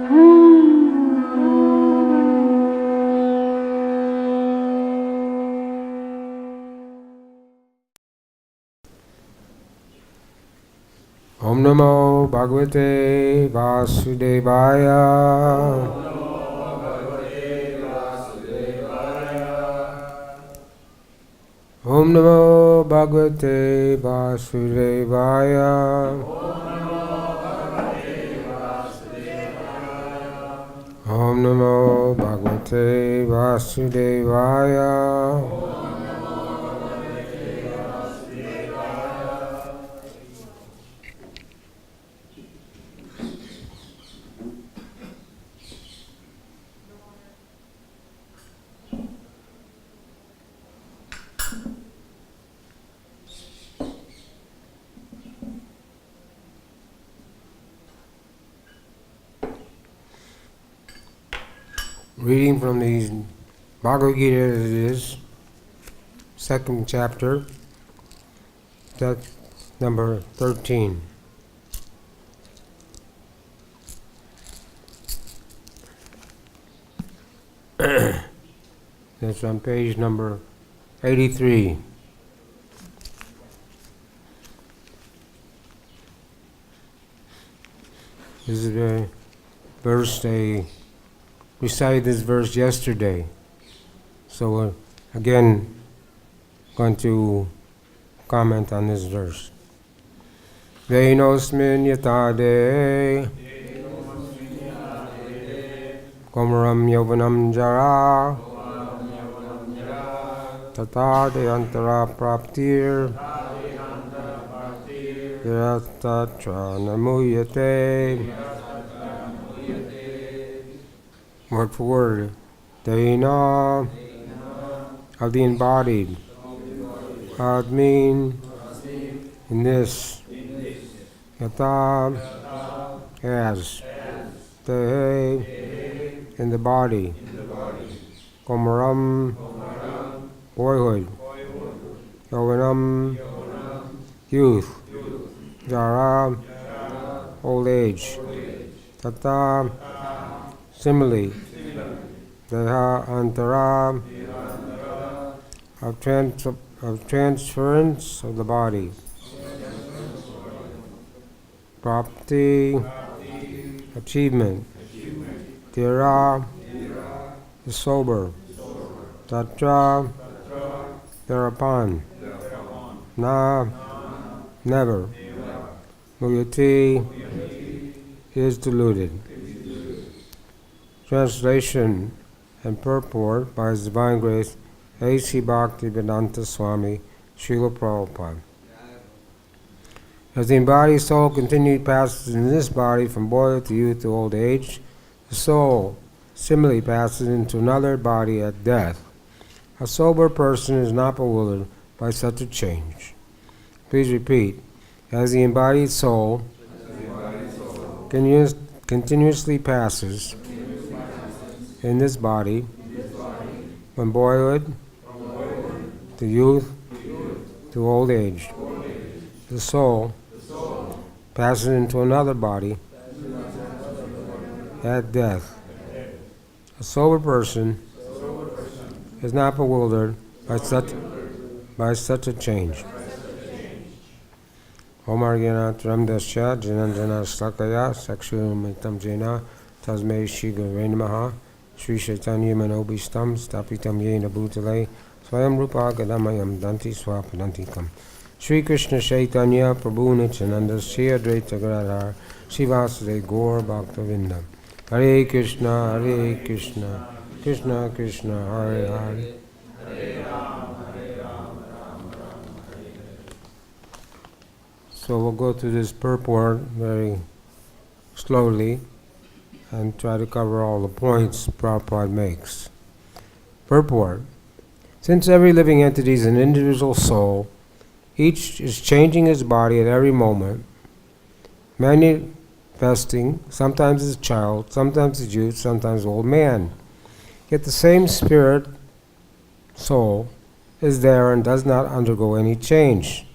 Om Namo Bhagavate Vasudevaya. Om Namo Bhagavate Vasudevaya. Om Namo Bhagavate Vasudevaya. Reading from the Bhagavad-Gita as it is, second chapter, text number 13. That's on page number 83. This is a verse they recited this verse yesterday. So we're again going to comment on this verse. Vainosmin yatade Komaram yovanam jara Tata deyantara praptir Yatatra namuyate. Word for word. Dana of the embodied. Admin in this. Yata as. Tehe in the body. Komaram boyhood. Yovanam youth. Jara old age. Tata simile. Deha antara of transference of the body. Prapti achievement. Tira is sober. Tatra thereupon. Na never. Muyati is deluded. Translation and purport by His Divine Grace A.C. Bhakti-Vedanta Swami Srila Prabhupada. As the embodied soul continually passes in this body from boyhood to youth to old age, the soul similarly passes into another body at death. A sober person is not bewildered by such a change. Please repeat. As the embodied soul continuously passes in this body from boyhood to youth to old age, the soul passes into another body at death. A sober person is not bewildered by such a change. Om Argyana Tramdasya Jananjana Slakaya Sakshumitam Jena Tasmei Shri Gurve Namaha Sri Chaitanya Manobishtam Stapitam Yena Bhutale Swayam Rupa Gadamayam Danti Swapadantikam Sri Krishna Chaitanya Prabhu Nityananda Sri Advaita Gadadhar Srivasade Gaur Bhaktavinda Hare Krishna Krishna Krishna Hare Hare So we'll go through this purport very slowly and try to cover all the points Prabhupada makes. Purport. Since every living entity is an individual soul, each is changing his body at every moment, manifesting sometimes as a child, sometimes as youth, sometimes as old man. Yet the same spirit, soul, is there and does not undergo any change.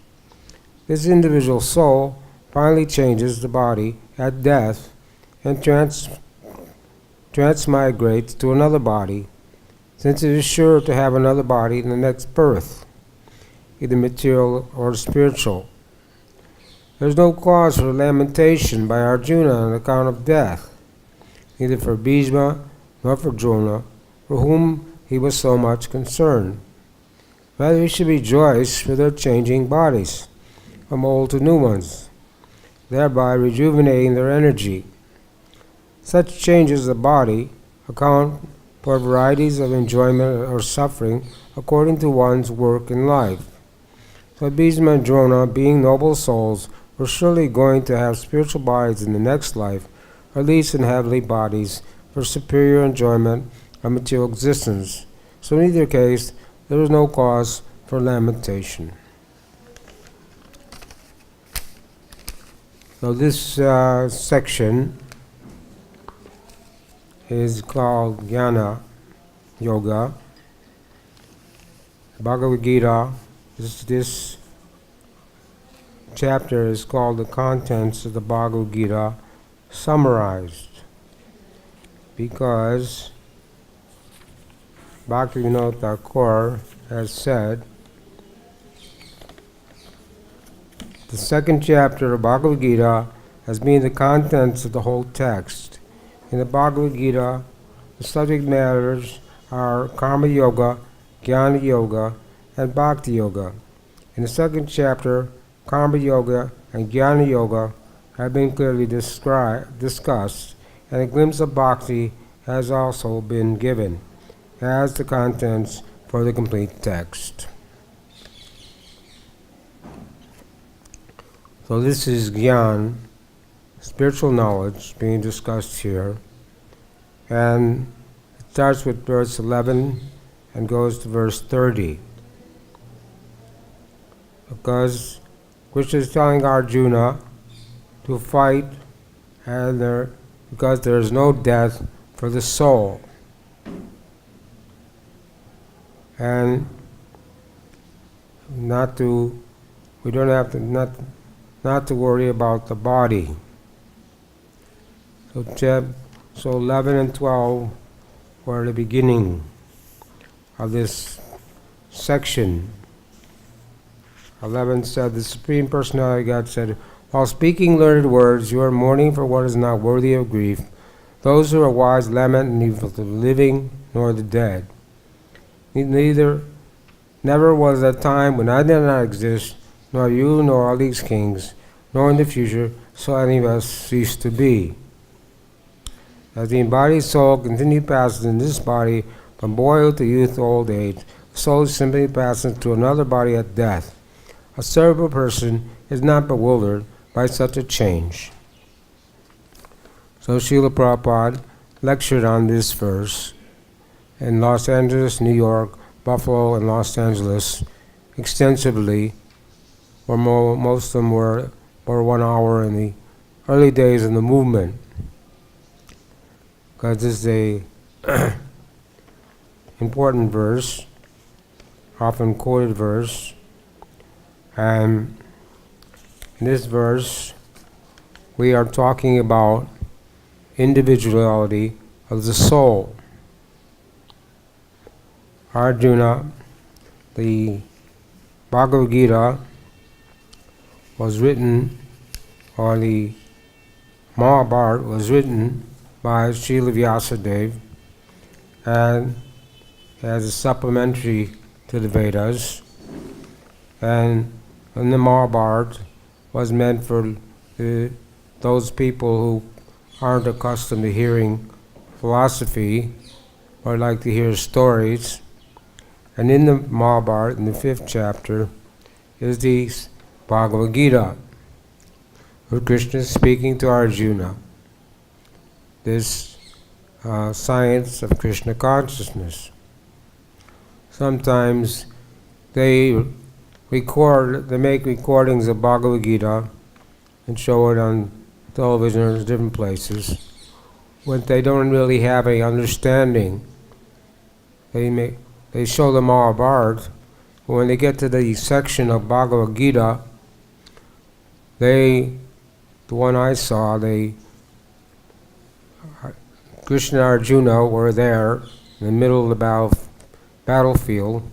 This individual soul finally changes the body at death and transmigrates to another body, since it is sure to have another body in the next birth, either material or spiritual. There is no cause for lamentation by Arjuna on account of death, neither for Bhishma nor for Drona, for whom he was so much concerned. Rather, he should rejoice for their changing bodies, from old to new ones, thereby rejuvenating their energy. Such changes of body account for varieties of enjoyment or suffering according to one's work in life. So Bhishma and Drona, being noble souls, were surely going to have spiritual bodies in the next life, or at least in heavenly bodies, for superior enjoyment of material existence. So in either case, there is no cause for lamentation. So this section is called Jnana Yoga. Bhagavad-Gita, this chapter is called the contents of the Bhagavad-Gita summarized, because Bhakti-Vinod Thakur has said, the second chapter of Bhagavad-Gita has been the contents of the whole text. In the Bhagavad-Gita, the subject matters are Karma Yoga, Jnana Yoga, and Bhakti Yoga. In the second chapter, Karma Yoga and Jnana Yoga have been clearly discussed, and a glimpse of Bhakti has also been given as the contents for the complete text. So this is Gyan, spiritual knowledge, being discussed here. And it starts with verse 11 and goes to verse 30. Because Krishna is telling Arjuna to fight, and because there is no death for the soul. And we don't have to not to worry about the body. So 11 and 12 were the beginning of this section. 11 said, the Supreme Personality of God said, while speaking learned words, you are mourning for what is not worthy of grief. Those who are wise lament neither the living nor the dead. Never was a time when I did not exist, nor you, nor all these kings, nor in the future, so any of us cease to be. As the embodied soul continually passes in this body from boyhood to youth to old age, the soul simply passes to another body at death. A cerebral person is not bewildered by such a change. So Srila Prabhupada lectured on this verse in Los Angeles, New York, Buffalo, and Los Angeles extensively, where most of them were 1 hour in the early days of the movement. Because this is a important verse, often quoted verse, and in this verse we are talking about individuality of the soul. Arjuna, the Bhagavad Gita was written, or the Mahabharata was written by Srila Vyasadeva, and as a supplementary to the Vedas, and the Mahabharata was meant for those people who aren't accustomed to hearing philosophy or like to hear stories. And in the Mahabharata, in the 5th chapter, is the Bhagavad Gita, where Krishna is speaking to Arjuna, this science of Krishna consciousness. Sometimes they make recordings of Bhagavad Gita and show it on television or different places, when they don't really have a understanding. They show the Mahabharata, but when they get to the section of Bhagavad Gita, the one I saw, they Krishna and Arjuna were there in the middle of the battlefield.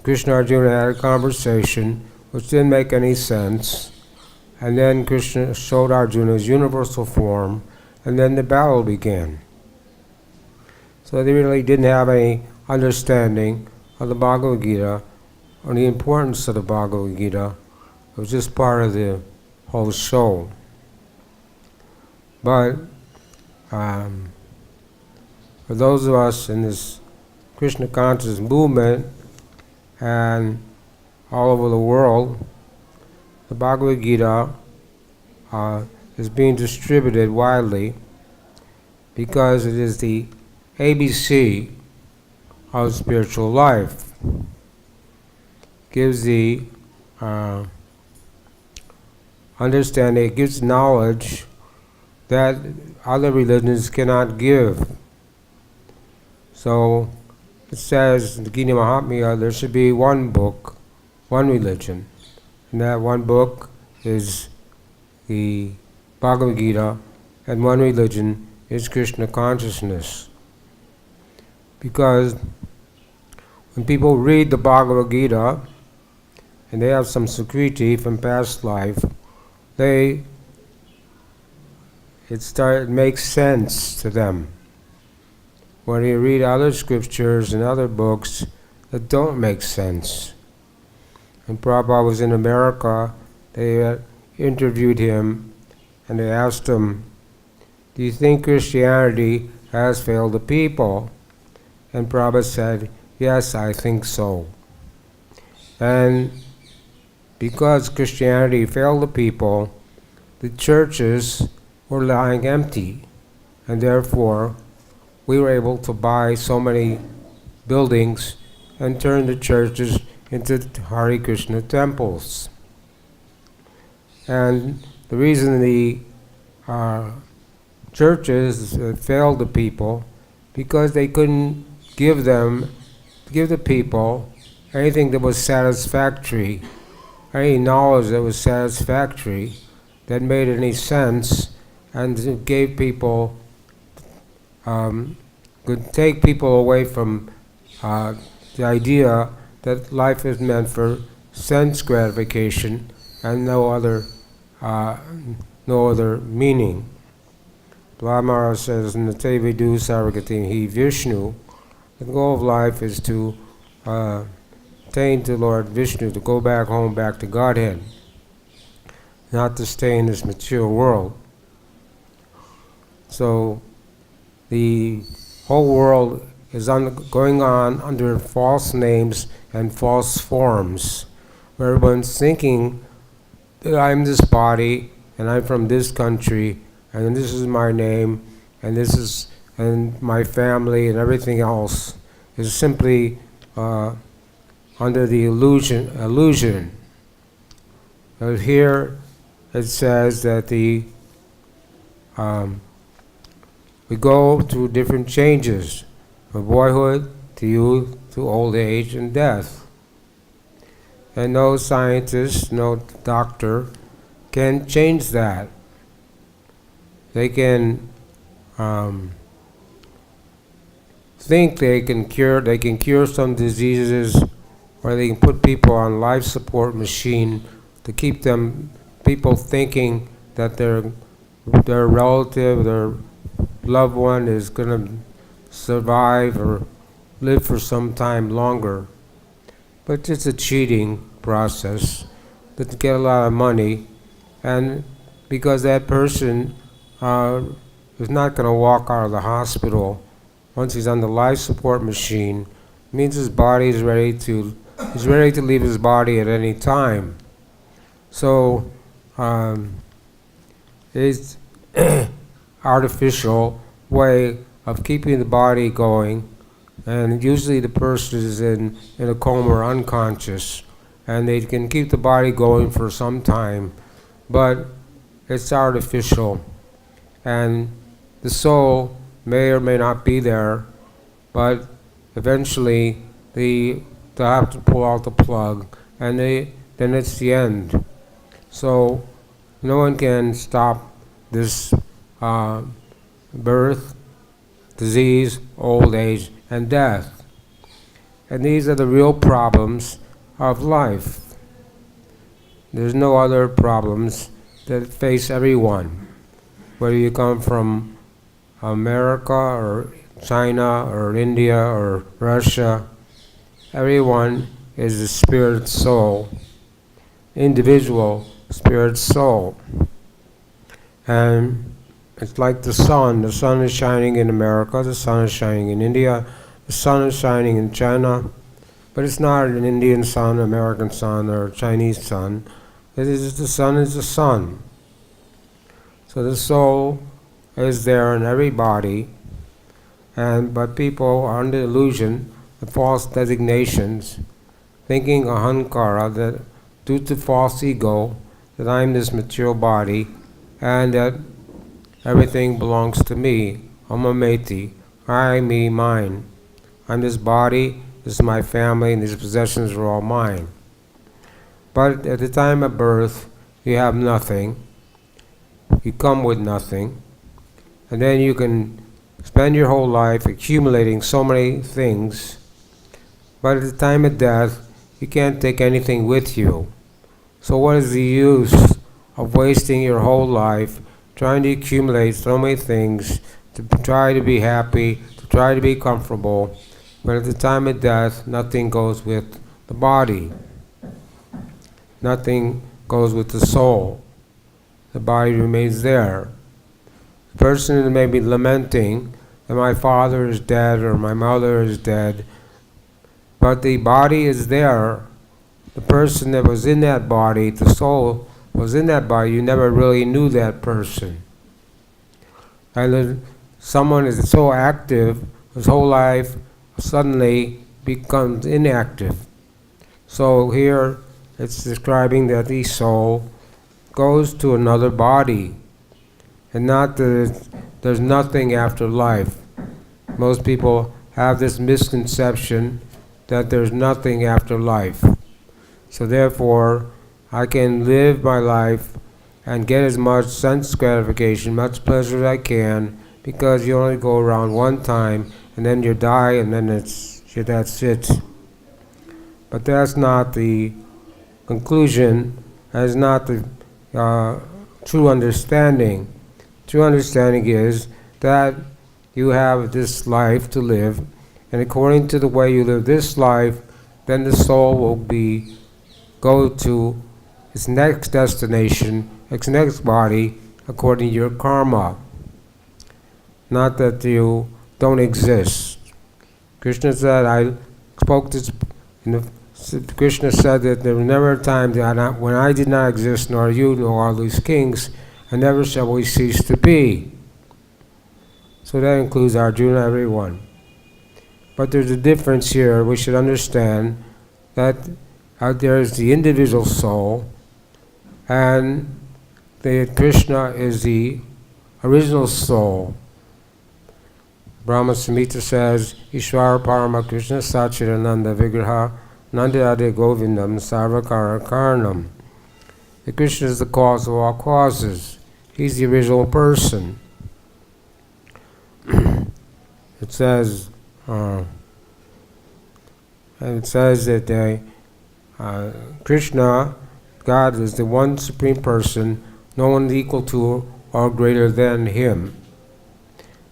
Krishna and Arjuna had a conversation which didn't make any sense. And then Krishna showed Arjuna his universal form, and then the battle began. So they really didn't have any understanding of the Bhagavad-Gita or the importance of the Bhagavad-Gita. It was just part of the whole show. But for those of us in this Krishna conscious movement and all over the world, the Bhagavad-Gita is being distributed widely because it is the ABC of spiritual life. Gives the understanding, it gives knowledge that other religions cannot give. So it says in the Gita Mahatmya there should be one book, one religion. And that one book is the Bhagavad Gita, and one religion is Krishna consciousness. Because when people read the Bhagavad Gita, and they have some sukriti from past life, it makes sense to them. When you read other scriptures and other books that don't make sense. When Prabhupada was in America, they interviewed him and they asked him, "Do you think Christianity has failed the people?" And Prabhupada said, "Yes, I think so." And because Christianity failed the people, the churches were lying empty, and therefore we were able to buy so many buildings and turn the churches into Hare Krishna temples. And the reason the churches failed the people, because they couldn't give the people anything that was satisfactory, any knowledge that was satisfactory, that made any sense, and gave people, could take people away from the idea that life is meant for sense gratification and no other meaning. Maharaj says in the Tevidu Sarvagati He Vishnu, the goal of life is to attain to Lord Vishnu, to go back home, back to Godhead, not to stay in this material world. So the whole world is going on under false names and false forms, where everyone's thinking that I'm this body and I'm from this country and this is my name and this is my family and everything else is simply under the illusion. But here it says that we go through different changes, from boyhood to youth to old age and death. And no scientist, no doctor can change that. They can think they can cure some diseases, or they can put people on life support machine to keep people thinking that their relative, their loved one is going to survive or live for some time longer. But it's a cheating process to get a lot of money, and because that person is not going to walk out of the hospital once he's on the life support machine, it means his body is ready to leave his body at any time. So it's artificial way of keeping the body going, and usually the person is in a coma or unconscious, and they can keep the body going for some time, but it's artificial, and the soul may or may not be there, but eventually they'll have to pull out the plug, and then it's the end. So no one can stop this birth disease, old age, and death. And these are the real problems of life. There's no other problems that face everyone, whether you come from America or China or India or Russia. Everyone is a spirit soul, individual spirit soul. And it's like the sun. The sun is shining in America, the sun is shining in India, the sun is shining in China, but it's not an Indian sun, American sun, or Chinese sun. It is the sun is the sun. So the soul is there in every body, but people are under illusion, the false designations, thinking ahankara, that due to false ego, that I'm this material body, and that everything belongs to me, amameti, I, me, mine. I'm this body, this is my family, and these possessions are all mine. But at the time of birth, you have nothing. You come with nothing. And then you can spend your whole life accumulating so many things. But at the time of death, you can't take anything with you. So what is the use of wasting your whole life trying to accumulate so many things, to try to be happy, to try to be comfortable, but at the time of death, nothing goes with the body. Nothing goes with the soul. The body remains there. The person may be lamenting that my father is dead or my mother is dead, but the body is there. The person that was in that body, the soul was in that body, you never really knew that person. And someone is so active, his whole life suddenly becomes inactive. So here it's describing that the soul goes to another body, and not that there's nothing after life. Most people have this misconception that there's nothing after life. So therefore, I can live my life and get as much sense gratification, much pleasure as I can, because you only go around one time, and then you die, and then that's it. But that's not the conclusion, that's not the true understanding. True understanding is that you have this life to live, and according to the way you live this life, then the soul will go to its next destination, its next body, according to your karma. Not that you don't exist. Krishna said, Krishna said that there was never a time when I did not exist, nor you, nor all these kings, and never shall we cease to be. So that includes Arjuna, everyone. But there's a difference here. We should understand that out there is the individual soul, and Krishna is the original soul. Brahma Samhita says, Ishvara Parama Krishna Sachidananda Vigraha Nanda Ade Govindam Sarvakara Karanam. The Krishna is the cause of all causes. He's the original person. It says that Krishna, God, is the one supreme person, no one is equal to or greater than him.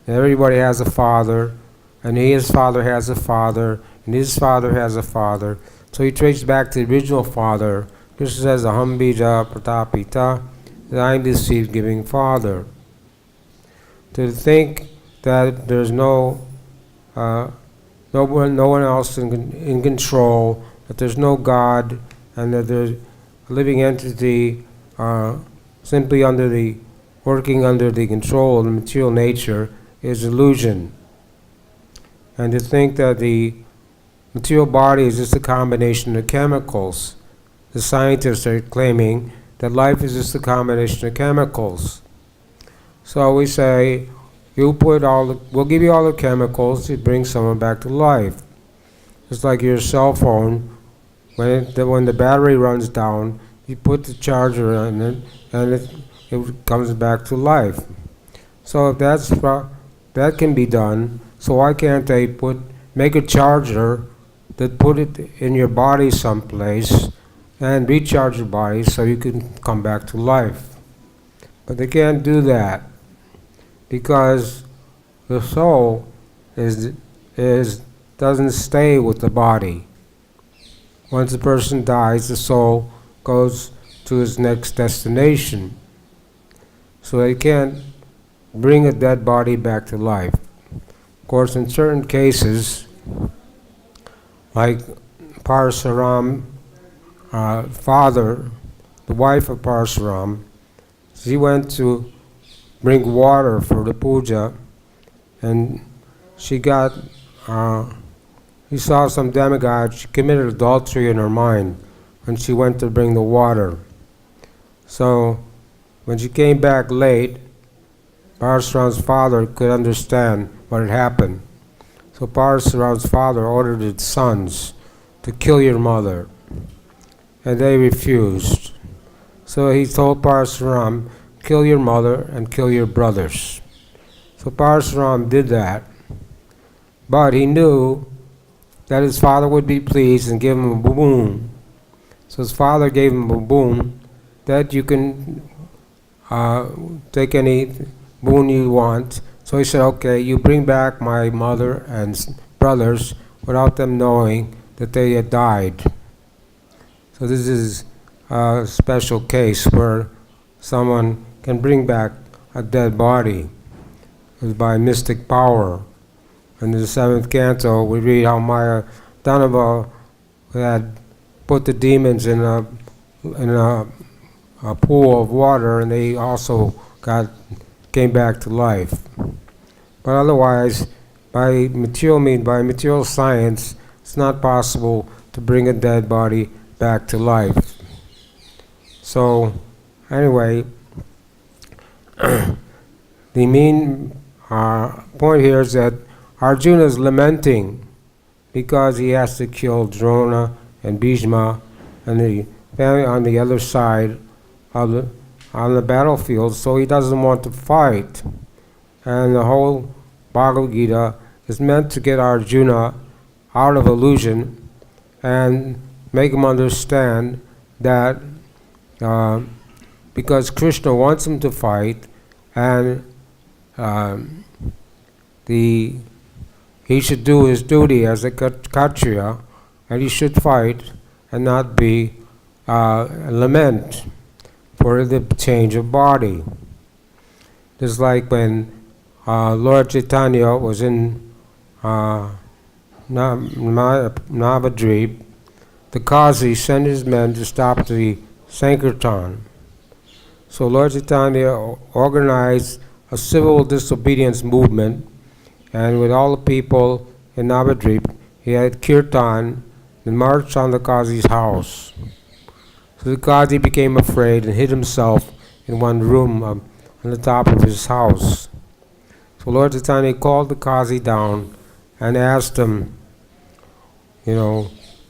And everybody has a father, and his father has a father, and his father has a father. So he traces back to the original father. Krishna says, Aham bija pratapita, that I am the seed-giving father. To think that there's no one else in control, that there's no God, and that there's a living entity simply working under the control of the material nature is illusion. And to think that the material body is just a combination of chemicals. The scientists are claiming that life is just a combination of chemicals. So we say, we'll give you all the chemicals to bring someone back to life. It's like your cell phone, when the battery runs down, you put the charger in it, and it comes back to life. So if that's that can be done, so why can't they make a charger that put it in your body someplace and recharge your body so you can come back to life? But they can't do that because the soul doesn't stay with the body. Once a person dies, the soul goes to his next destination. So they can't bring a dead body back to life. Of course, in certain cases, like Parasuram, father, the wife of Parasuram, she went to bring water for the puja, and she saw some demigod. She committed adultery in her mind when she went to bring the water. So when she came back late, Parasuram's father could understand what had happened. So Parasuram's father ordered his sons to kill your mother, and they refused. So he told Parasuram, kill your mother and kill your brothers. So Parasuram did that, but he knew that his father would be pleased and give him a boon. So his father gave him a boon that you can take any boon you want. So he said, okay, you bring back my mother and brothers without them knowing that they had died. So this is a special case where someone can bring back a dead body by mystic power. In the 7th canto, we read how Maya Danava had put the demons in a pool of water, and they also came back to life. But otherwise, by material science, it's not possible to bring a dead body back to life. So, anyway, the main point here is that Arjuna is lamenting because he has to kill Drona and Bhishma and the family on the other side on the battlefield, so he doesn't want to fight. And the whole Bhagavad-Gita is meant to get Arjuna out of illusion and make him understand that because Krishna wants him to fight, and he should do his duty as a Kshatriya, and he should fight and not be lament for the change of body. Just like when Lord Chaitanya was in Navadvip, the Qazi sent his men to stop the Sankirtan. So Lord Chaitanya organized a civil disobedience movement, and with all the people in Navadvip, he had kirtan and marched on the Qazi's house. So the Qazi became afraid and hid himself in one room on the top of his house. So Lord Chaitanya called the Qazi down and asked him,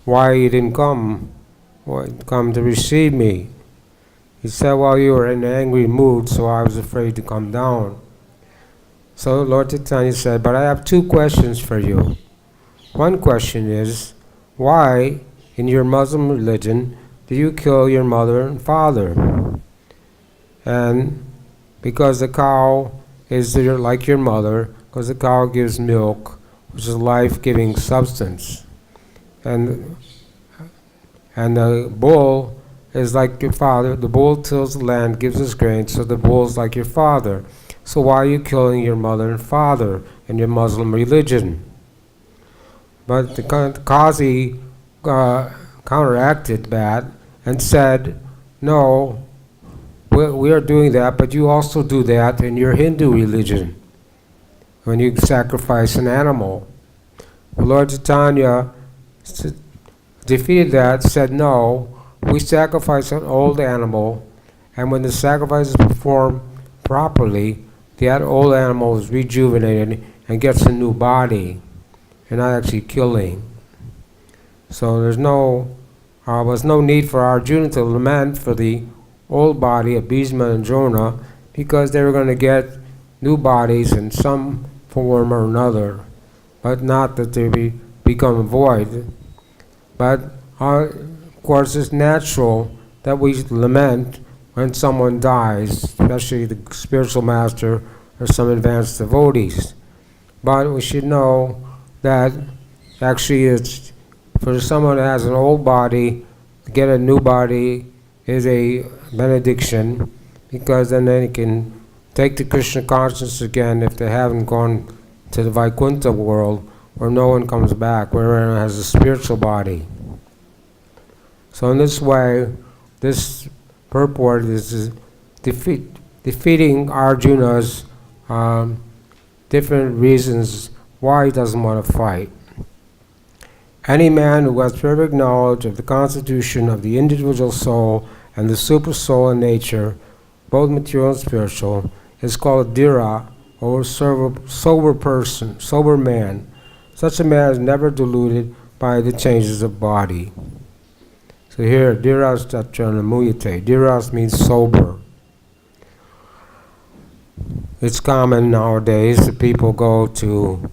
why you didn't come to receive me. He said, well, you were in an angry mood, so I was afraid to come down. So Lord Chaitanya said, but I have 2 questions for you. One question is, why in your Muslim religion do you kill your mother and father? And because the cow is like your mother, because the cow gives milk, which is a life-giving substance. And the bull is like your father. The bull tills the land, gives us grain, so the bull is like your father. So why are you killing your mother and father in your Muslim religion? But the Qazi counteracted that and said, no, we are doing that, but you also do that in your Hindu religion when you sacrifice an animal. The Lord Chaitanya defeated that, said, no, we sacrifice an old animal, and when the sacrifice is performed properly, that old animal is rejuvenated and gets a new body, and not actually killing. So there was no need for Arjuna to lament for the old body of Bhishma and Drona, because they were going to get new bodies, and some form or another, but not that they become void. But of course it's natural that we lament when someone dies, especially the spiritual master or some advanced devotees. But we should know that actually it's for someone that has an old body, to get a new body is a benediction, because then they can take the Krishna consciousness again if they haven't gone to the Vaikuntha world where no one comes back, where everyone has a spiritual body. So in this way, this purport is defeating Arjuna's different reasons why he doesn't want to fight. Any man who has perfect knowledge of the constitution of the individual soul and the super soul in nature, both material and spiritual, is called dhira, or sober person, sober man. Such a man is never deluded by the changes of body. So here, dhiras tatranamuyate. Dhiras means sober. It's common nowadays that people go to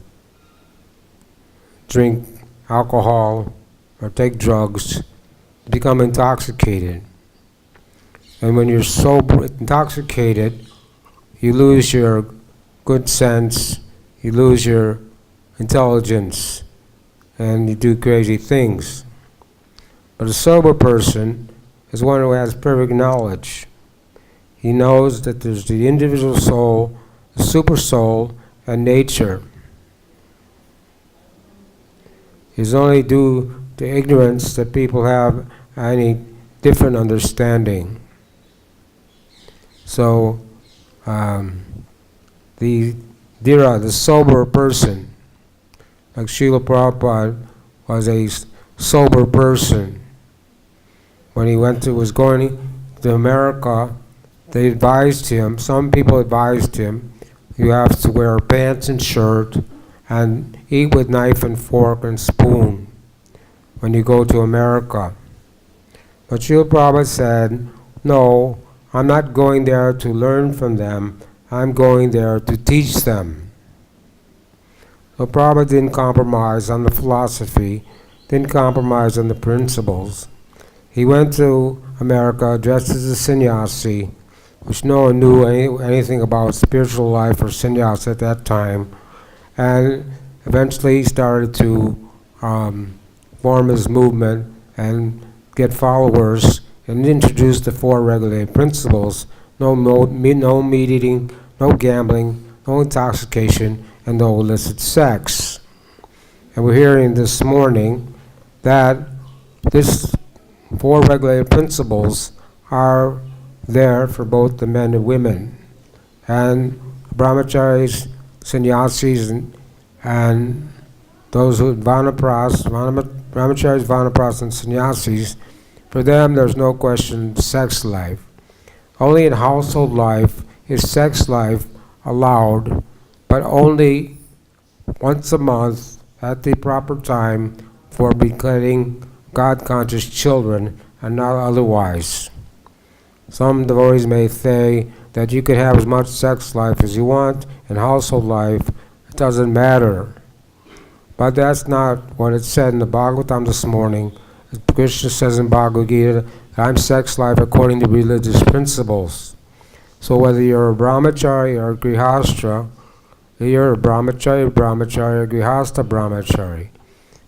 drink alcohol or take drugs, become intoxicated. And when you're sober, intoxicated, you lose your good sense, you lose your intelligence, and you do crazy things. But a sober person is one who has perfect knowledge. He knows that there's the individual soul, the super soul, and nature. It's only due to ignorance that people have any different understanding. So, the dhira, the sober person, like Srila Prabhupada was a sober person. When he was going to America, they advised him, some people advised him, you have to wear pants and shirt and eat with knife and fork and spoon when you go to America. But Srila Prabhupada said, no, I'm not going there to learn from them, I'm going there to teach them. So Prabhupada didn't compromise on the philosophy, didn't compromise on the principles. He went to America dressed as a sannyasi, which no one knew anything about spiritual life or sannyas at that time, and eventually he started to form his movement and get followers and introduce the four regulated principles: no meat eating, no gambling, no intoxication, and no illicit sex. And we're hearing this morning that this four regulated principles are there for both the men and women. And brahmacharis, sannyasis, and those who brahmacharis, vanapras, and sannyasis, for them there's no question sex life. Only in household life is sex life allowed, but only once a month at the proper time for becoming God-conscious children and not otherwise. Some devotees may say that you can have as much sex life as you want in household life, it doesn't matter. But that's not what it said in the Bhagavatam this morning. Krishna says in Bhagavad-Gita, I'm sex life according to religious principles. So whether you're a brahmachari or a grihastra, you're a brahmachari, or grihastha brahmachari.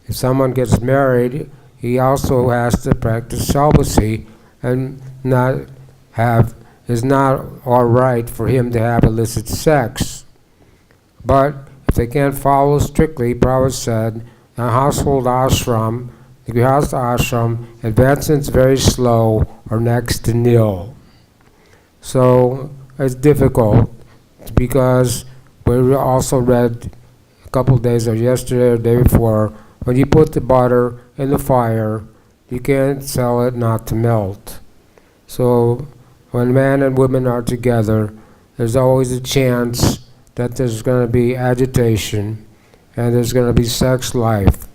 If someone gets married, he also has to practice celibacy and is not all right for him to have illicit sex. But if they can't follow strictly, Prabhupada said, a household ashram, the grihastha ashram, advancement's very slow or next to nil. So it's difficult because we also read a couple of days, or yesterday or the day before, when you put the butter in the fire, you can't tell it not to melt. So when man and women are together, there's always a chance that there's going to be agitation and there's going to be sex life.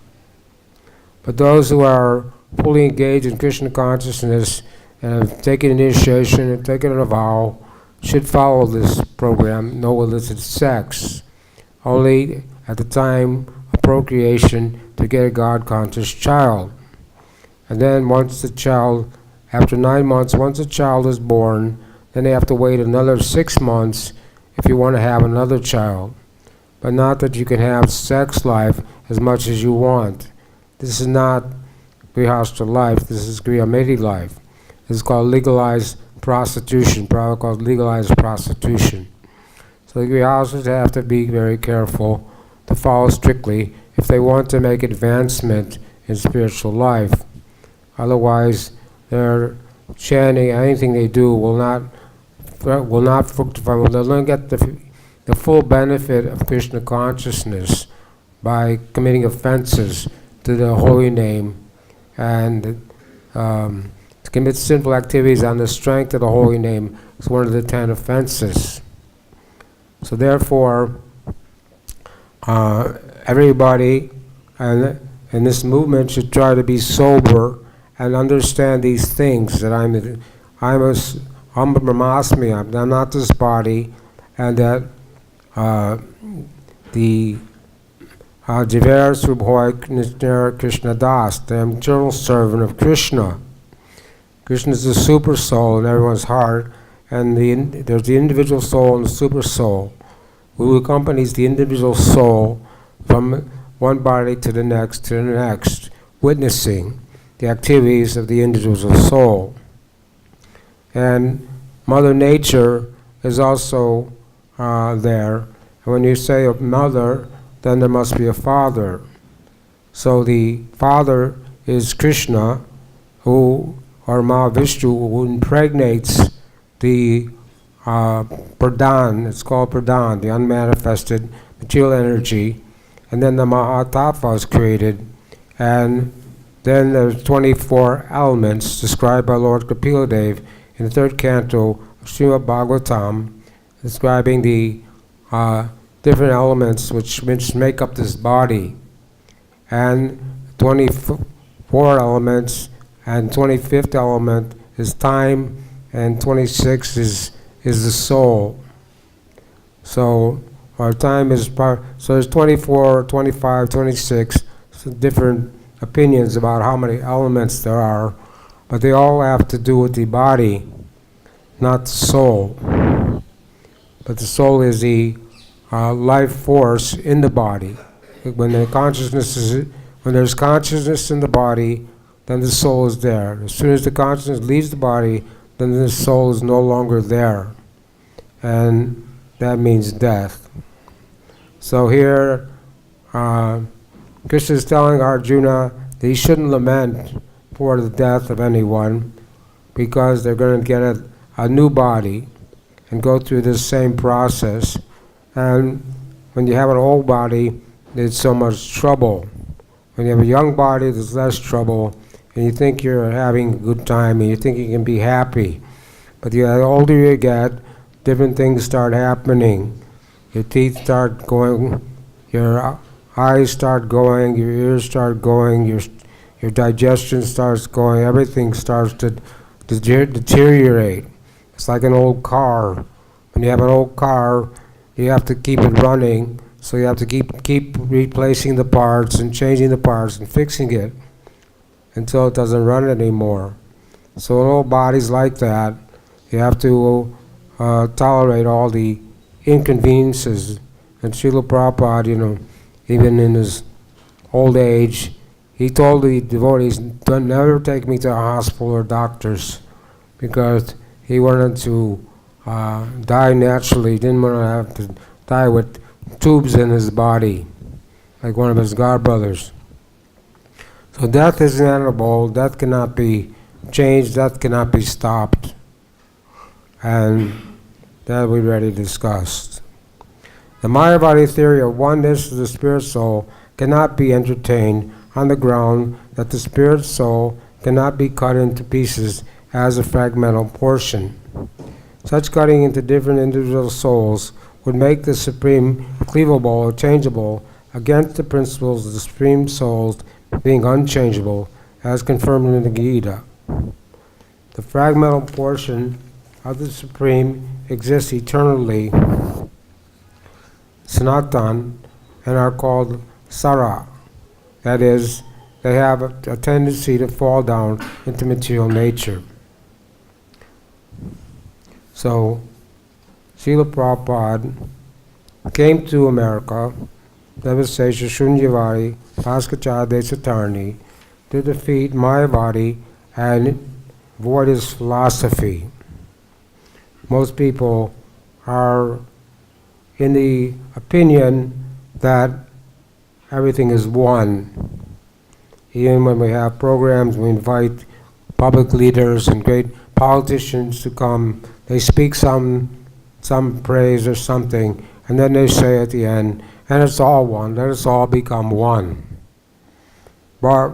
But those who are fully engaged in Krishna consciousness and have taken initiation and taken a vow should follow this program, no illicit sex. only at the time of procreation to get a God-conscious child. And then once the child, after 9 months, once the child is born, then they have to wait another 6 months if you want to have another child. But not that you can have sex life as much as you want. This is not Grihastha life, this is Grihamaiti life. This is called legalized prostitution, probably called legalized prostitution. So the Grihasthas have to be very careful to follow strictly if they want to make advancement in spiritual life. Otherwise, their chanting, anything they do will not fructify. They'll not get the full benefit of Krishna consciousness by committing offenses to the holy name and to commit sinful activities on the strength of the holy name is one of the 10 offenses. So therefore, everybody in this movement should try to be sober and understand these things, that I'm Brahmasmi, I'm not this body, and that the Jiver Subhoy Krishna Das, the eternal servant of Krishna. Krishna is the super soul in everyone's heart, and there's the individual soul and the super soul, who accompanies the individual soul from one body to the next, witnessing the activities of the individual soul. And Mother Nature is also there. And when you say a mother, then there must be a father. So the father is Krishna, or Mahavishnu, who impregnates the Pradhan, it's called Pradhan, the unmanifested material energy, and then the Mahatattva is created, and then there's 24 elements described by Lord Kapila in the 3rd canto of Srimad Bhagavatam, describing the different elements which make up this body, and 24 elements, and 25th element is time, and 26 is the soul. So our time is so there's 24, 25, 26 different opinions about how many elements there are, but they all have to do with the body, not the soul. But the soul is the life force in the body. When there's consciousness in the body, then the soul is there. As soon as the consciousness leaves the body, then the soul is no longer there. And that means death. So here, Krishna is telling Arjuna that he shouldn't lament for the death of anyone, because they're going to get a new body and go through this same process. And when you have an old body, there's so much trouble. When you have a young body, there's less trouble, and you think you're having a good time, and you think you can be happy. But the older you get, different things start happening. Your teeth start going, your eyes start going, your ears start going, your digestion starts going, everything starts to deteriorate. It's like an old car. When you have an old car, you have to keep it running, so you have to keep replacing the parts and changing the parts and fixing it until it doesn't run anymore. So an old body's like that. You have to tolerate all the inconveniences. And Srila Prabhupada, even in his old age, he told the devotees, "Don't never take me to a hospital or doctors," because he wanted to die naturally. He didn't want to have to die with tubes in his body, like one of his godbrothers. So death is inevitable. Death cannot be changed. Death cannot be stopped. And that we already discussed. The Mayavadi theory of oneness of the spirit soul cannot be entertained on the ground that the spirit soul cannot be cut into pieces as a fragmental portion. Such cutting into different individual souls would make the Supreme cleavable or changeable against the principles of the Supreme Souls being unchangeable, as confirmed in the Gita. The fragmental portion of the Supreme exists eternally Sanatan and are called Sara. That is, they have a tendency to fall down into material nature. So, Srila Prabhupada came to America, Devasesha Shunyavadi, Paskachara Desatarni, to defeat Mayavadi and avoid his philosophy. Most people are in the opinion that everything is one. Even when we have programs, we invite public leaders and great politicians to come, they speak some praise or something, and then they say at the end, and it's all one, let us all become one. But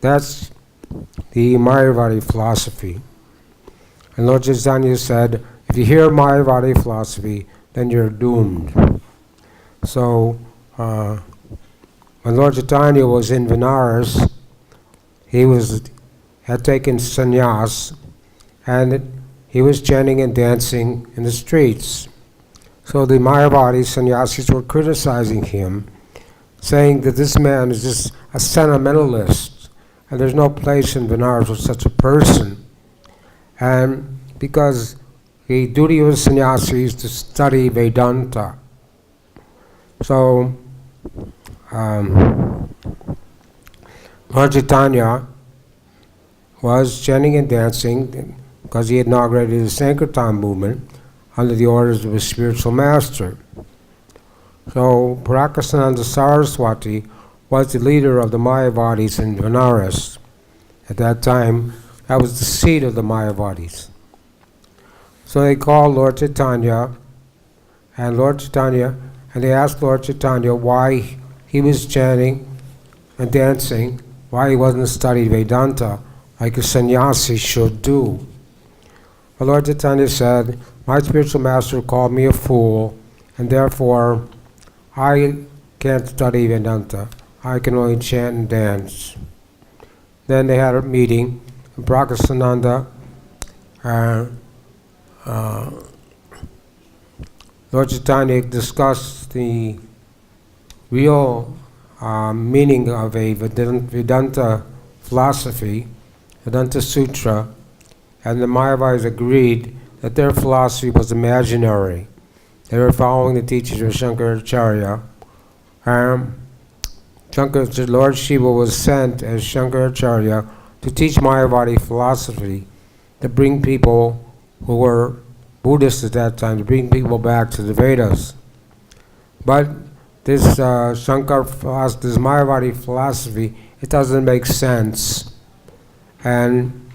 that's the Mayavadi philosophy. And Lord Chaitanya said, if you hear Mayavadi philosophy, then you're doomed. So, when Lord Chaitanya was in Benares, he had taken sannyas, and he was chanting and dancing in the streets. So the Mayavadi sannyasis were criticizing him, saying that this man is just a sentimentalist, and there's no place in Benares for such a person. And because the duty of a sannyasi is to study Vedanta. So, Lord Chaitanya was chanting and dancing because he had inaugurated the Sankirtan movement under the orders of his spiritual master. So, Prakasananda Saraswati was the leader of the Mayavadis in Benares. At that time, that was the seat of the Mayavadis. So they called Lord Chaitanya, and they asked Lord Chaitanya why he was chanting and dancing, why he wasn't studying Vedanta like a sannyasi should do. But Lord Chaitanya said, my spiritual master called me a fool, and therefore I can't study Vedanta. I can only chant and dance. Then they had a meeting, and Prakasananda, Lord Chaitanya discussed the real meaning of a Vedanta philosophy, Vedanta Sutra, and the Mayavadis agreed that their philosophy was imaginary. They were following the teachings of Shankaracharya. Lord Shiva was sent as Shankaracharya to teach Mayavadi philosophy, to bring people who were Buddhists at that time, to bring people back to the Vedas. But this this Mayavadi philosophy, it doesn't make sense. And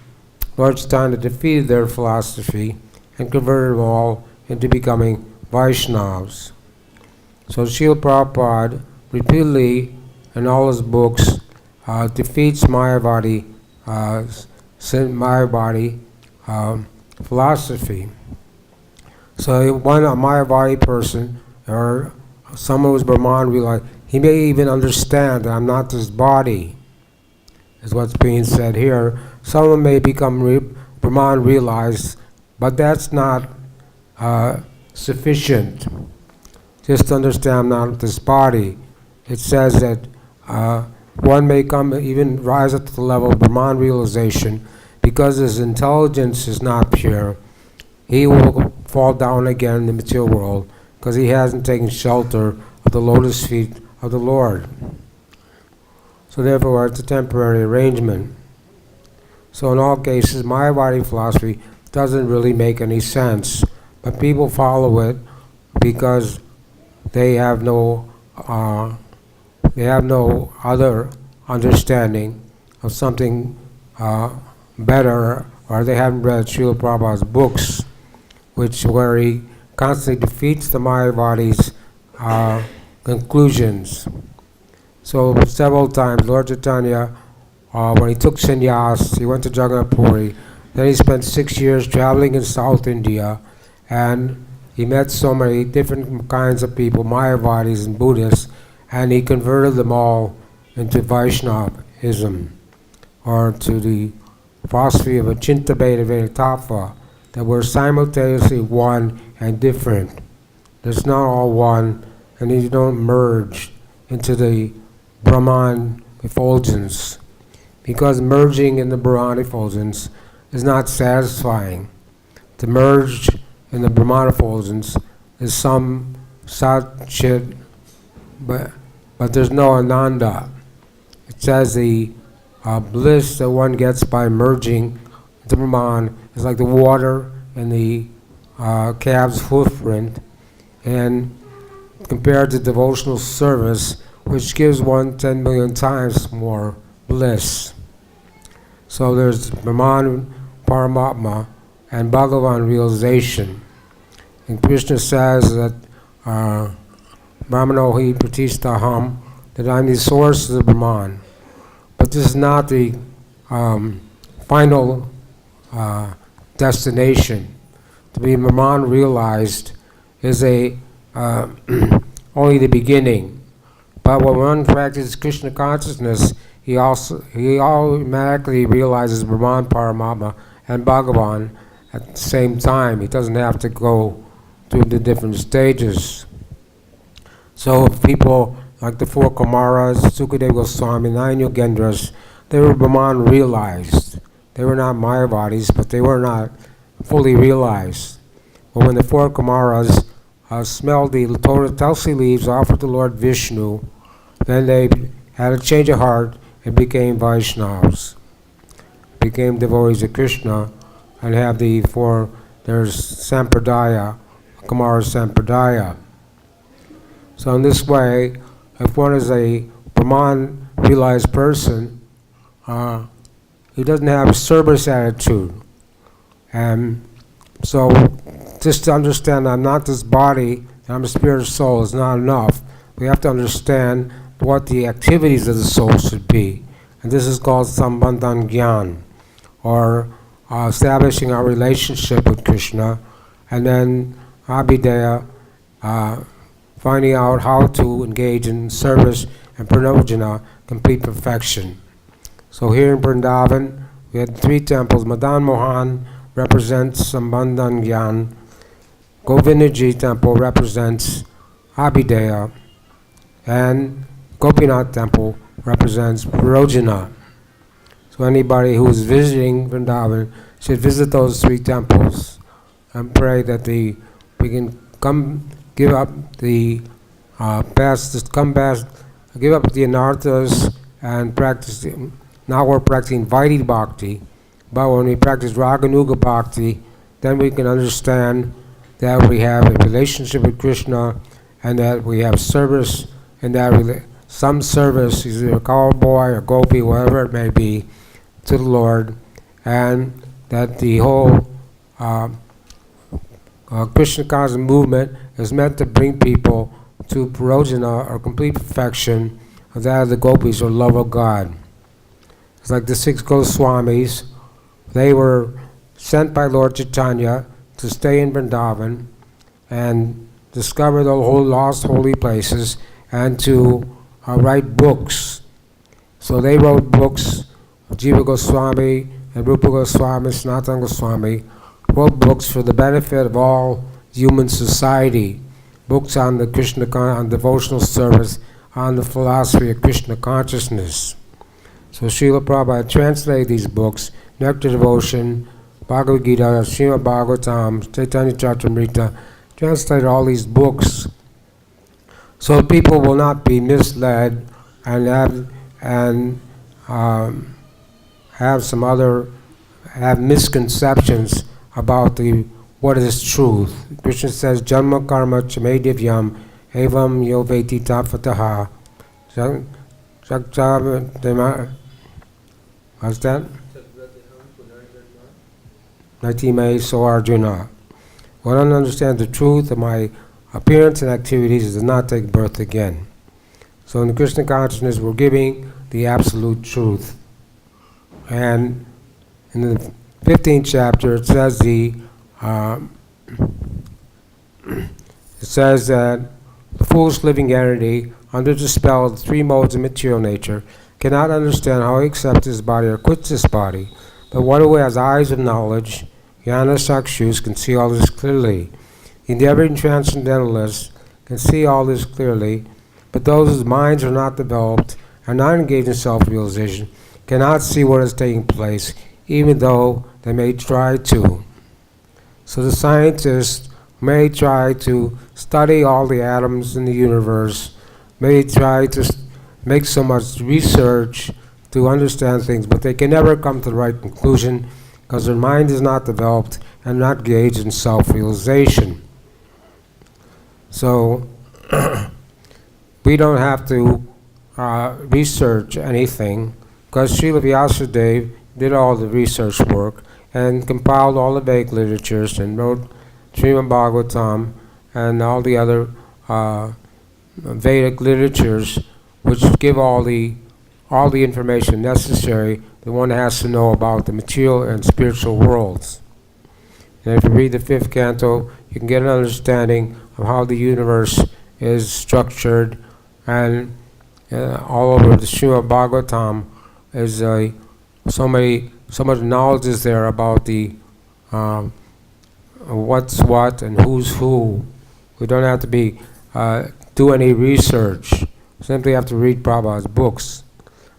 Lord Chaitanya defeated their philosophy and converted them all into becoming Vaishnavas. So Srila Prabhupada repeatedly in all his books defeats Mayavadi philosophy. So a Mayavadi person, or someone who's Brahman, realize he may even understand that I'm not this body, is what's being said here. Someone may become Brahman realized, but that's not sufficient. Just to understand I'm not this body. It says that one may even rise up to the level of Brahman realization because his intelligence is not pure. He will fall down again in the material world because he hasn't taken shelter of the lotus feet of the Lord. So therefore it's a temporary arrangement. So in all cases, Mayavadi philosophy doesn't really make any sense, but people follow it because they have no other understanding of something better, or they haven't read Srila Prabhupada's books, where he constantly defeats the Mayavadi's conclusions. So several times, Lord Chaitanya, when he took sannyas, he went to Jagannath Puri. Then he spent 6 years traveling in South India, and he met so many different kinds of people, Mayavadis and Buddhists, and he converted them all into Vaishnavism, or to the philosophy of Achintya Bheda Vedatattva, that were simultaneously one and different. It's not all one, and you don't merge into the Brahman effulgence, because merging in the Brahman effulgence is not satisfying. To merge in the Brahman effulgence is some sat chit, but there's no ananda. It says the bliss that one gets by merging into Brahman is like the water in the calf's hoofprint, and compared to devotional service, which gives one 10 million times more bliss. So there's Brahman, Paramatma, and Bhagavan realization. And Krishna says that Brahmano hi pratistaham, that I'm the source of the Brahman. But this is not the final destination. To be Brahman realized is only the beginning. But when one practices Krishna consciousness, he automatically realizes Brahman, Paramatma, and Bhagavan at the same time. He doesn't have to go through the different stages. So people like the four Kumaras, Sukadeva Goswami, 9 Yogendras, they were Brahman realized. They were not Mayavadis, but they were not fully realized. But when the four Kumaras smelled the tulsi leaves offered to Lord Vishnu, then they had a change of heart and became Vaishnavas, became devotees of Krishna, and have there's Sampradaya, Kumara Sampradaya. So in this way, if one is a Brahman realized person, he doesn't have a service attitude. And so just to understand I'm not this body, I'm a spirit soul is not enough. We have to understand what the activities of the soul should be. And this is called Sambandhan Gyan, or establishing our relationship with Krishna, and then Abhideya, finding out how to engage in service and pranojana, complete perfection. So here in Vrindavan, we had 3 temples. Madan Mohan represents Sambandhan Gyan. Govindaji temple represents Abhideya. And Gopinath temple represents Prajna. So anybody who is visiting Vrindavan should visit those 3 temples and pray that we can give up the give up the anarthas and practice. Now we're practicing Vaidhi Bhakti, but when we practice Raganuga Bhakti, then we can understand that we have a relationship with Krishna and that we have service, and that some service, either a cowboy or gopi, whatever it may be, to the Lord, and that the whole Krishna conscious movement is meant to bring people to prajna, or complete perfection, of that of the gopis, or love of God. It's like the 6 Goswamis. They were sent by Lord Chaitanya to stay in Vrindavan and discover the whole lost holy places, and to write books. So they wrote books. Jiva Goswami and Rupa Goswami, Sanatana Goswami wrote books for the benefit of all human society. Books on the Krishna, on devotional service, on the philosophy of Krishna consciousness. So Srila Prabhupada translated these books: Nectar Devotion, Bhagavad-Gita, Srimad Bhagavatam, Chaitanya Charitamrita. Translated all these books so people will not be misled and have misconceptions about what is truth. Krishna says, Janma karma chame divyam evam yo veti tapataha. What's that? Naitime so Arjuna. One understands the truth of my appearance and activities does not take birth again. So in the Krishna consciousness, we're giving the absolute truth. And in the 15th chapter, it says that the foolish living entity, under the spell of the 3 modes of material nature, cannot understand how he accepts this body or quits this body. But one who has eyes of knowledge, Jnana Sakshus, can see all this clearly. The endeavoring transcendentalists can see all this clearly, but those whose minds are not developed and not engaged in self-realization cannot see what is taking place, even though they may try to. So the scientists may try to study all the atoms in the universe, may try to make so much research to understand things, but they can never come to the right conclusion because their mind is not developed and not engaged in self-realization. So we don't have to research anything because Srila Vyasadeva did all the research work and compiled all the Vedic literatures and wrote Srimad Bhagavatam and all the other Vedic literatures, which give all the information necessary that one has to know about the material and spiritual worlds. And if you read the 5th canto, you can get an understanding of how the universe is structured, and all over the Srimad Bhagavatam is so much knowledge is there about the what's what and who's who. We don't have to do any research. Simply have to read Prabhupada's books.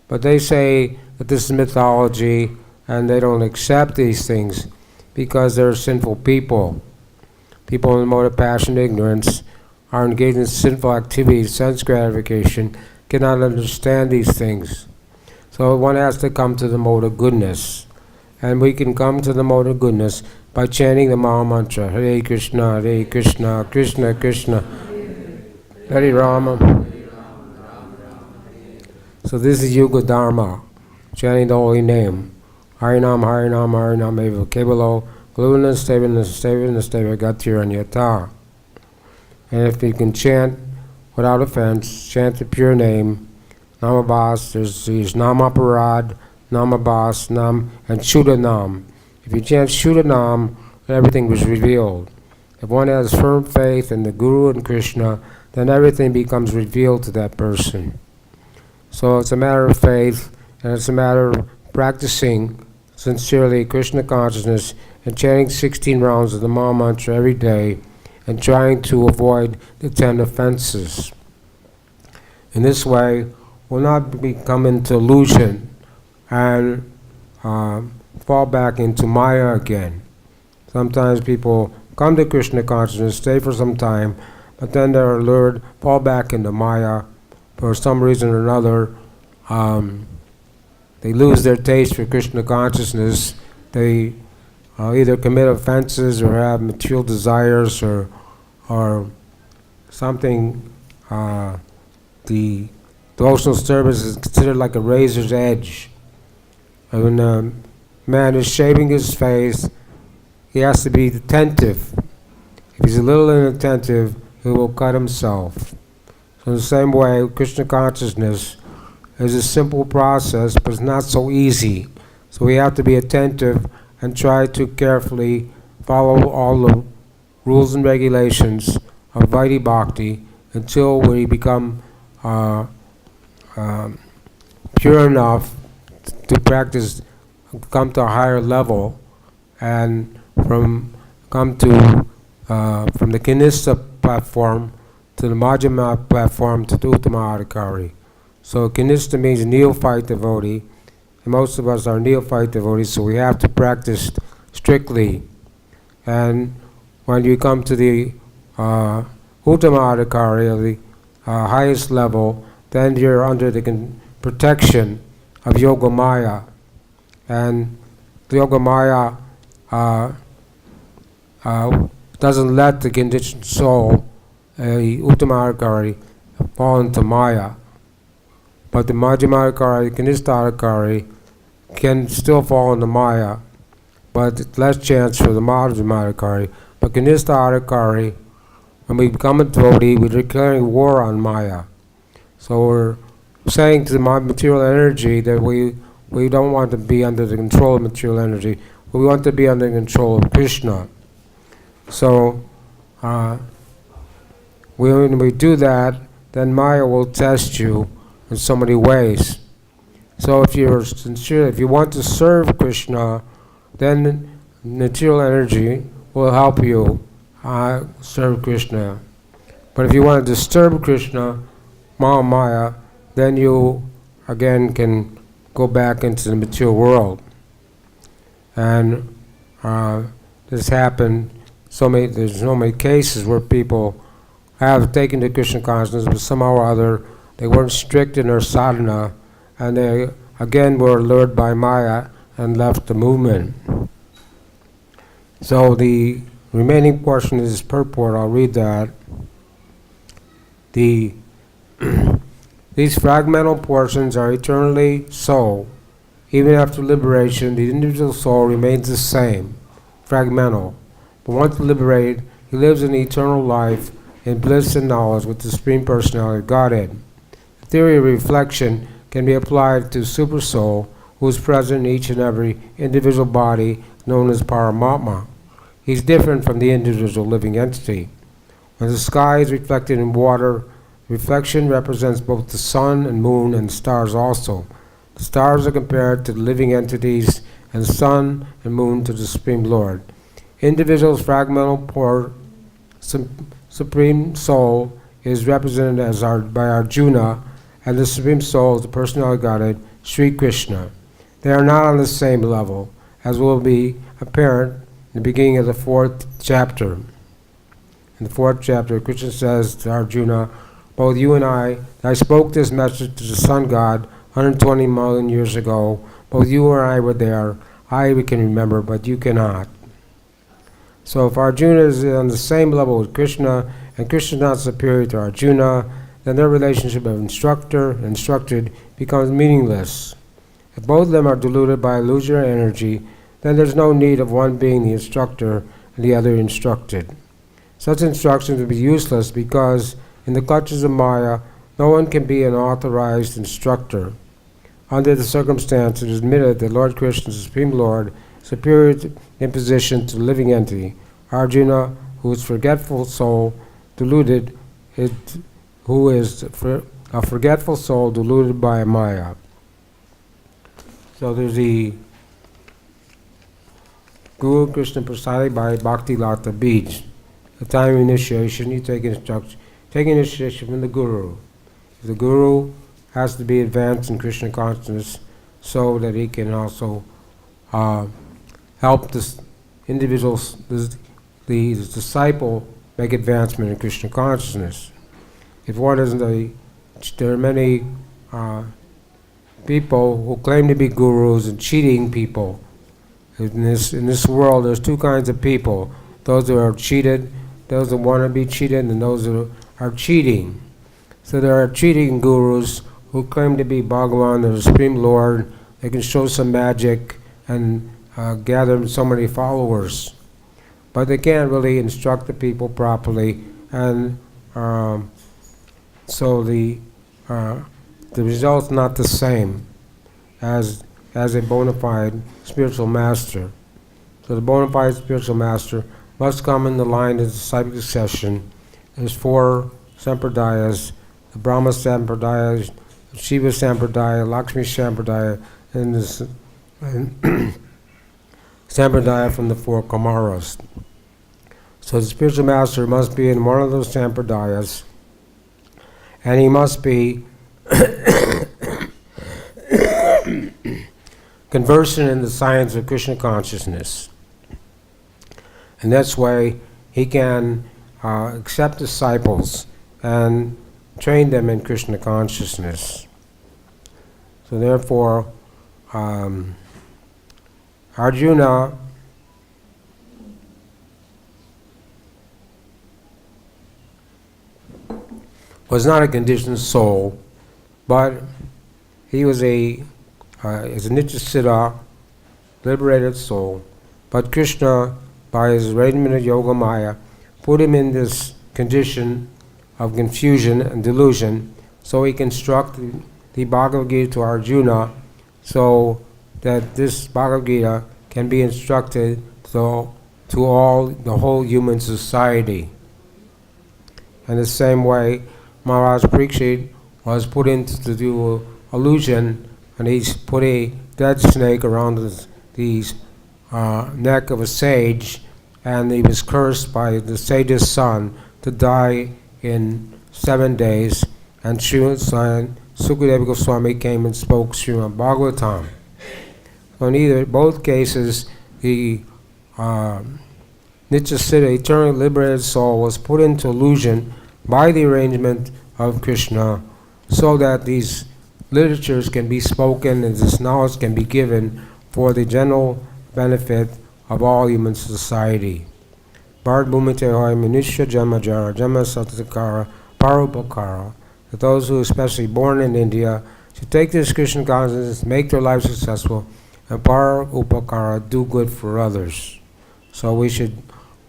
But they say that this is mythology, and they don't accept these things because they're sinful people. People in the mode of passion and ignorance are engaged in sinful activities, sense gratification, cannot understand these things. So one has to come to the mode of goodness. And we can come to the mode of goodness by chanting the Maha Mantra, Hare Krishna, Krishna Krishna, Hare Rama. So this is Yuga Dharma, chanting the holy name. Harinam, Harinam, Harinam, Eva Kebalo, Gluna, Stevana, Gatir, and Yata. And if you can chant without offense, chant the pure name, Namabas, there's Namaparad, Namabas, Nam, and Shudanam. If you chant Shudanam, everything was revealed. If one has firm faith in the Guru and Krishna, then everything becomes revealed to that person. So it's a matter of faith, and it's a matter of practicing sincerely Krishna consciousness and chanting 16 rounds of the Maha Mantra every day and trying to avoid the 10 offenses. In this way, we'll not become into illusion and fall back into Maya again. Sometimes people come to Krishna consciousness, stay for some time, but then they're allured, fall back into Maya. For some reason or another, they lose their taste for Krishna consciousness. They either commit offenses or have material desires or something. The devotional service is considered like a razor's edge. And when a man is shaving his face, he has to be attentive. If he's a little inattentive, he will cut himself. So in the same way, Krishna consciousness is a simple process, but it's not so easy. So we have to be attentive and try to carefully follow all the rules and regulations of Vaidhi Bhakti until we become pure enough to practice, come to a higher level, and from the Kanista platform to the Majjhima platform to the Uttama Adhikari. So Kanista means neophyte devotee, and most of us are neophyte devotees, so we have to practice strictly. And when you come to the Uttama Adhikari, or the highest level, then you're under the protection of Yoga Maya. And the Yoga Maya doesn't let the conditioned soul, Uttama Adhikari, fall into Maya. But the Majjhima Adhikari, Kanista Adhikari, can still fall into Maya, but less chance for the Majjhima Adhikari. But Kanista Adhikari, when we become a devotee, we're declaring war on Maya. So we're saying to the material energy that we don't want to be under the control of material energy. We want to be under the control of Krishna. So when we do that, then Maya will test you in so many ways. So if you're sincere, if you want to serve Krishna, then material energy will help you serve Krishna. But if you want to disturb Krishna, Mahamaya, then you again can go back into the material world. And this happened, there's so many cases where people have taken to Krishna consciousness, but somehow or other they weren't strict in their sadhana, and they again were lured by Maya and left the movement. So the remaining portion of this purport, I'll read that. These fragmental portions are eternally so. Even after liberation, the individual soul remains the same, fragmental. But once liberated, he lives an eternal life in bliss and knowledge with the Supreme Personality of Godhead. The theory of reflection can be applied to Super Soul, who is present in each and every individual body known as Paramatma. He's different from the individual living entity. When the sky is reflected in water, reflection represents both the sun and moon and stars also. The stars are compared to the living entities, and sun and moon to the Supreme Lord. Individual's fragmental Supreme Soul is represented by Arjuna, and the Supreme Soul is the personality of Godhead, Sri Krishna. They are not on the same level, as will be apparent in the beginning of the 4th chapter. In the 4th chapter, Krishna says to Arjuna, both you and I spoke this message to the sun god 120 million years ago. Both you and I were there. We can remember, but you cannot. So if Arjuna is on the same level with Krishna, and Krishna is not superior to Arjuna, then their relationship of instructor and instructed becomes meaningless. If both of them are deluded by illusory energy, then there's no need of one being the instructor and the other instructed. Such instructions would be useless because in the clutches of Maya, no one can be an authorized instructor. Under the circumstances, it is admitted that Lord Krishna, the Supreme Lord, is superior in position to the living entity. Arjuna, who is forgetful soul, deluded, who is a forgetful soul deluded by Maya. So there's the Guru Krishna Prasadi by Bhakti Lata Beach. The time of initiation, you take initiation from the Guru. The Guru has to be advanced in Krishna consciousness so that he can also help this individual, the disciple, make advancement in Krishna consciousness. If one isn't there are many people who claim to be gurus and cheating people. In this world, there's two kinds of people: those who are cheated, those that want to be cheated, and those who are cheating. So there are cheating gurus who claim to be Bhagavan, the Supreme Lord. They can show some magic and gather so many followers, but they can't really instruct the people properly, and so the result's not the same as a bona fide spiritual master. So the bona fide spiritual master must come in the line of disciple succession. There's 4 sampradayas: the Brahma Sampradaya, Shiva Sampradaya, Lakshmi Sampradaya, and this Sampradaya from the 4 Kumaras. So the spiritual master must be in one of those Sampradayas, and he must be conversant in the science of Krishna consciousness. And that's why he can accept disciples and train them in Krishna consciousness. So therefore, Arjuna was not a conditioned soul, but he was as a Nityasiddha, liberated soul. But Krishna, by his arrangement of Yoga Maya, put him in this condition of confusion and delusion, so he can instruct the Bhagavad-Gita to Arjuna, so that this Bhagavad-Gita can be instructed to the whole human society. In the same way, Maharaj Parikshit was put in to do illusion, and he's put a dead snake around the neck of a sage, and he was cursed by the sage's son to die in 7 days, and Sukadeva Goswami came and spoke Srimad Bhagavatam. So in both cases, the Nityasiddha, eternally liberated soul, was put into illusion by the arrangement of Krishna, so that these literatures can be spoken and this knowledge can be given for the general benefit of all human society. Bharat Bhumite Hoy Manushya Jamajara Jama Satakara Parupakara. That those who, especially born in India, should take this Krishna consciousness, make their life successful, and Parupakara, do good for others. So we should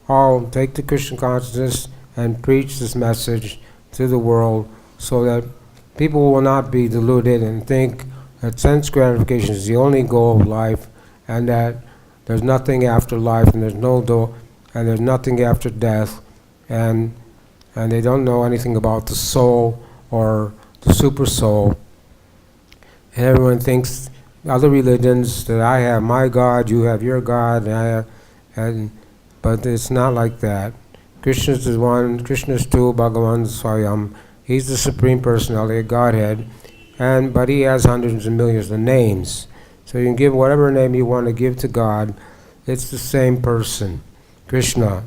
all take the Krishna consciousness and preach this message to the world, so that people will not be deluded and think that sense gratification is the only goal of life, and that there's nothing after life, and there's nothing after death, and they don't know anything about the soul or the super soul. And everyone thinks other religions that I have my God, you have your God, but it's not like that. Krishna is one, Krishna is two, Bhagavan Swayam. He's the Supreme Personality of Godhead, but he has hundreds of millions of names. So you can give whatever name you want to give to God. It's the same person, Krishna.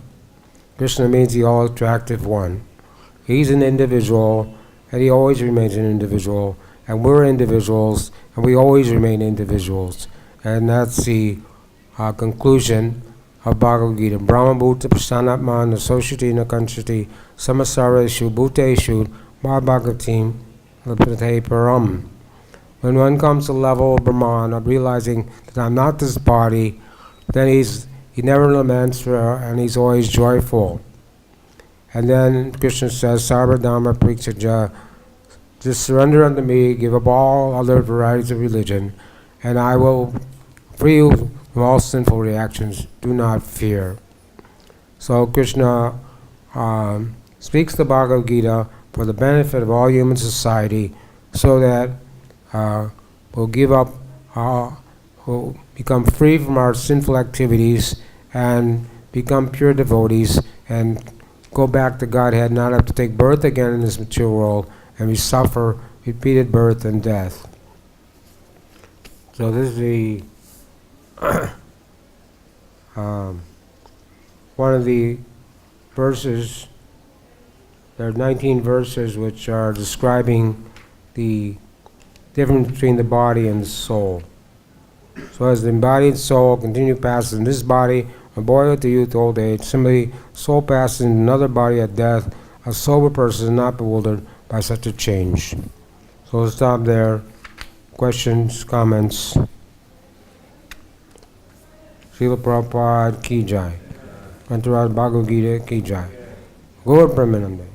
Krishna means the all-attractive one. He's an individual, and he always remains an individual. And we're individuals, and we always remain individuals. And that's the conclusion of Bhagavad-Gita. Brahma Bhuta Prasanatman Asoshyati Nakanchati Samasareshu Bhuteshu Bhagavatim Lapate Param. When one comes to the level of Brahman, of realizing that I'm not this body, then he never laments and he's always joyful. And then Krishna says, Sarvadhamma Priksaja, just surrender unto me, give up all other varieties of religion, and I will free you from all sinful reactions. Do not fear. So Krishna speaks the Bhagavad-Gita for the benefit of all human society, so that we'll give up, we'll become free from our sinful activities and become pure devotees and go back to Godhead, not have to take birth again in this material world, and we suffer repeated birth and death. So this is the one of the verses. There are 19 verses which are describing the difference between the body and the soul. So as the embodied soul continue passes in this body, from boyhood to youth, old age, similarly, soul passes in another body at death. A sober person is not bewildered by such a change. So we'll stop there. Questions, comments? Srila Prabhupada ki jai. Antaraj Bhagavad Gita ki jai. Gaur Premanande.